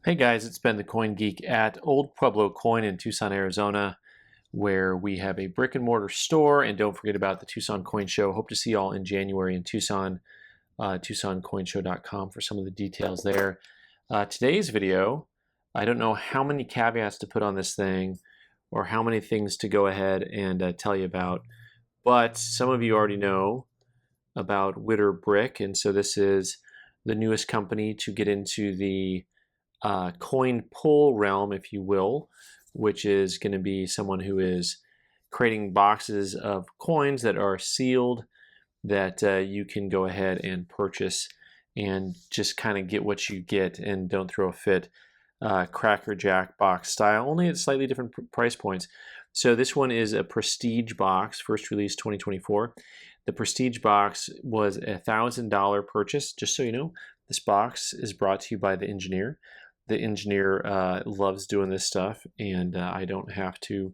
Hey guys, it's Ben the Coin Geek at Old Pueblo Coin in Tucson, Arizona, where we have a brick and mortar store. And don't forget about the Tucson Coin Show. Hope to see you all in January in Tucson, TucsonCoinshow.com for some of the details there. Today's video, I don't know how many caveats to put on this thing or how many things to go ahead and tell you about, but some of you already know about WitterBrick, and so this is the newest company to get into the coin pull realm, if you will, which is going to be someone who is creating boxes of coins that are sealed that you can go ahead and purchase and just kind of get what you get and don't throw a fit, Cracker Jack box style, only at slightly different price points. So this one is a prestige box, first released 2024. The prestige box was a $1,000 purchase. Just so you know, this box is brought to you by the engineer. The engineer loves doing this stuff, and I don't have to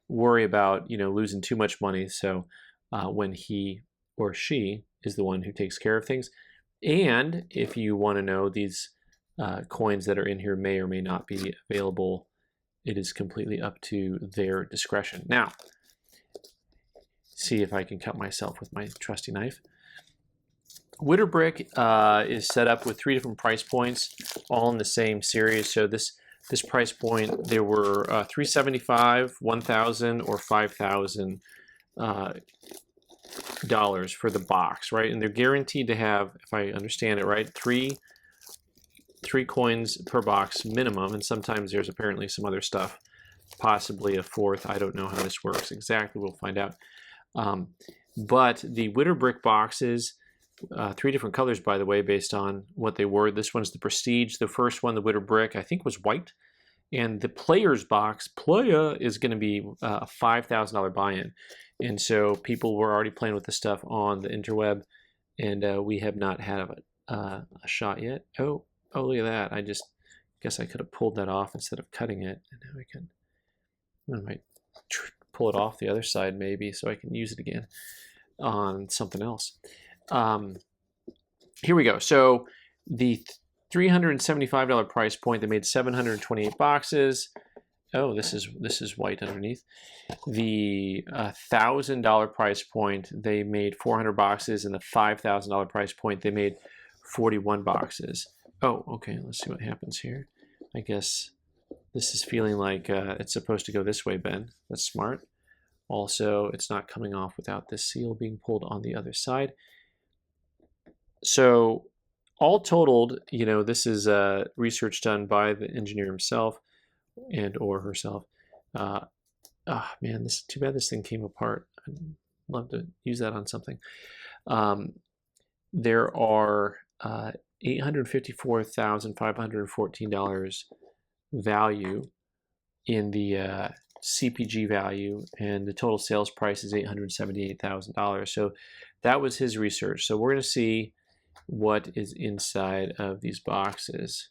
worry about losing too much money. So when he or she is the one who takes care of things, and if you want to know, these coins that are in here may or may not be available. It is completely up to their discretion. Now, see if I can cut myself with my trusty knife. WitterBrick is set up with 3 different price points, all in the same series. So this price point, there were $375, $1,000, or $5,000 dollars for the box, right? And they're guaranteed to have, if I understand it right, three coins per box minimum, and sometimes there's apparently some other stuff, possibly a fourth. I don't know how this works exactly. We'll find out. But the WitterBrick boxes, 3 different colors, by the way, based on what they were. This one's the Prestige. The first one, the WitterBrick, I think was white. And the Player's box, Playa, is going to be a $5,000 buy-in. And so people were already playing with the stuff on the interweb, and we have not had a shot yet. Oh, look at that. I just guess I could have pulled that off instead of cutting it. And now I might pull it off the other side maybe so I can use it again on something else. Here we go. So the $375 price point, they made 728 boxes. Oh, this is white underneath. The $1,000 price point, they made 400 boxes, and the $5,000 price point, they made 41 boxes. Oh, okay. Let's see what happens here. I guess this is feeling like it's supposed to go this way, Ben. That's smart. Also, it's not coming off without this seal being pulled on the other side. So all totaled, this is research done by the engineer himself and or herself. Man, this too bad this thing came apart. I'd love to use that on something. There are $854,514 value in the CPG value, and the total sales price is $878,000. So that was his research. So we're going to see what is inside of these boxes.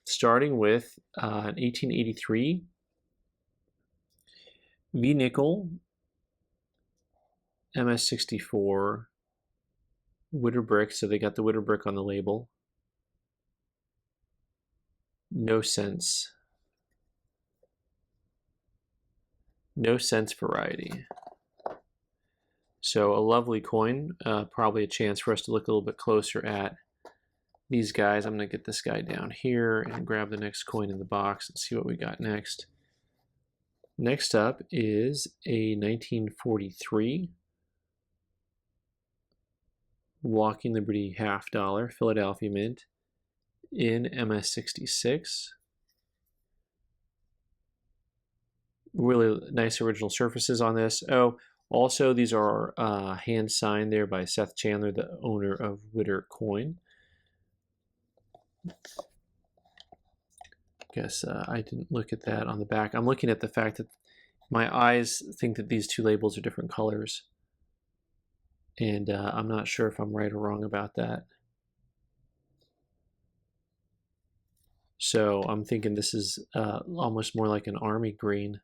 Starting with an 1883 V-nickel MS64 WitterBrick. So they got the WitterBrick on the label. No cents. No cents variety. So a lovely coin, probably a chance for us to look a little bit closer at these guys. I'm going to get this guy down here and grab the next coin in the box and see what we got next. Next up is a 1943 Walking Liberty $50 Philadelphia Mint in MS66. Really nice original surfaces on this. Oh, also, these are hand signed there by Seth Chandler, the owner of Witter Coin. Guess I didn't look at that on the back. I'm looking at the fact that my eyes think that these 2 labels are different colors. And I'm not sure if I'm right or wrong about that. So I'm thinking this is almost more like an army green.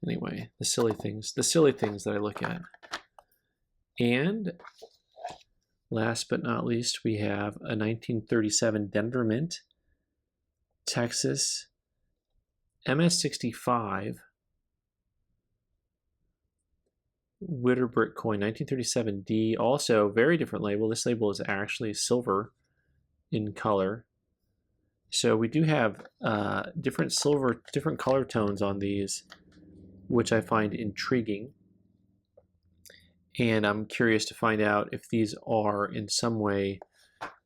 Anyway, the silly things that I look at. And last but not least, we have a 1937 Denver Mint Texas, MS65, WitterBrick Coin, 1937D, also very different label. This label is actually silver in color. So we do have different color tones on these, which I find intriguing. And I'm curious to find out if these are in some way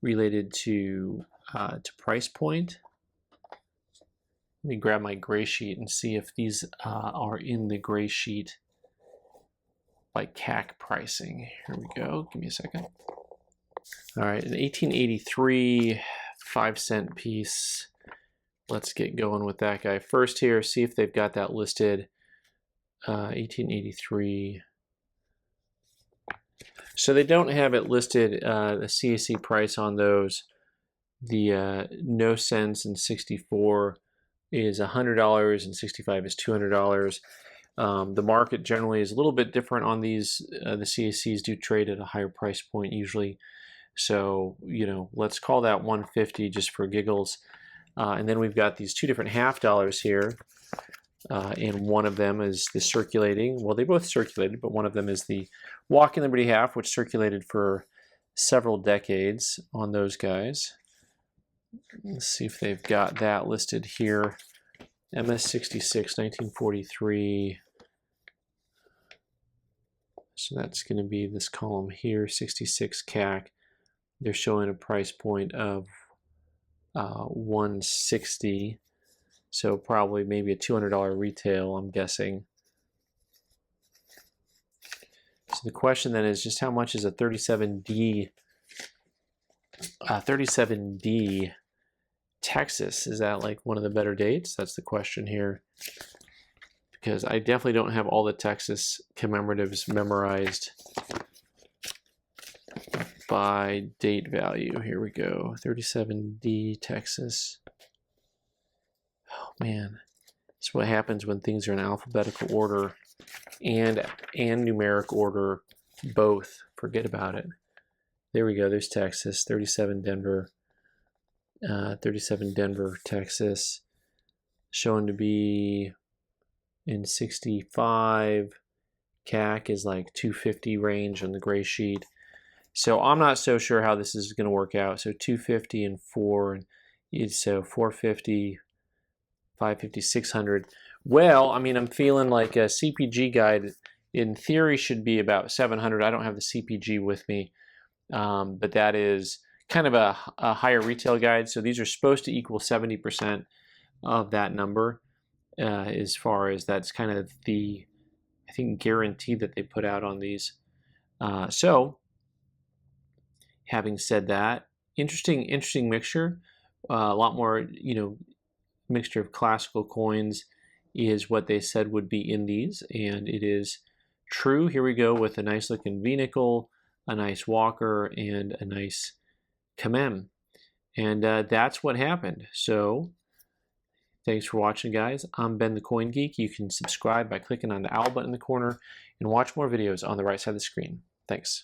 related to price point. Let me grab my gray sheet and see if these are in the gray sheet by CAC pricing. Here we go. Give me a second. All right, an 1883 5-cent piece. Let's get going with that guy first here. See if they've got that listed. 1883. So they don't have it listed, the CAC price on those. The no cents and 64 is $100 and 65 is $200. The market generally is a little bit different on these. The CACs do trade at a higher price point usually. So, you know, let's call that 150 just for giggles. And then we've got these two different $half here. And one of them is the circulating. Well, they both circulated, but one of them is the Walking Liberty half, which circulated for several decades on those guys. Let's see if they've got that listed here. MS66, 1943. So that's going to be this column here, 66 CAC. They're showing a price point of 160. So probably maybe a $200 retail, I'm guessing. So the question then is just how much is a 37D Texas? Is that like one of the better dates? That's the question here. Because I definitely don't have all the Texas commemoratives memorized by date value. Here we go. 37D Texas. Oh man, it's what happens when things are in alphabetical order and numeric order both. Forget about it. There we go. There's Texas. 37 Denver. 37 Denver, Texas. Shown to be in 65. CAC is like 250 range on the gray sheet. So I'm not so sure how this is going to work out. So 250 and 4. So 450. 550, 600. Well, I mean, I'm feeling like a CPG guide in theory should be about 700. I don't have the CPG with me, but that is kind of a higher retail guide. So these are supposed to equal 70% of that number, as far as that's kind of the, I think, guarantee that they put out on these. So having said that, interesting mixture. A lot more, you know, mixture of classical coins is what they said would be in these, and it is true. Here we go with a nice looking V-nickel, a nice Walker, and a nice Commem, and that's what happened. So thanks for watching, guys. I'm Ben the Coin Geek. You can subscribe by clicking on the owl button in the corner and watch more videos on the right side of the screen. Thanks.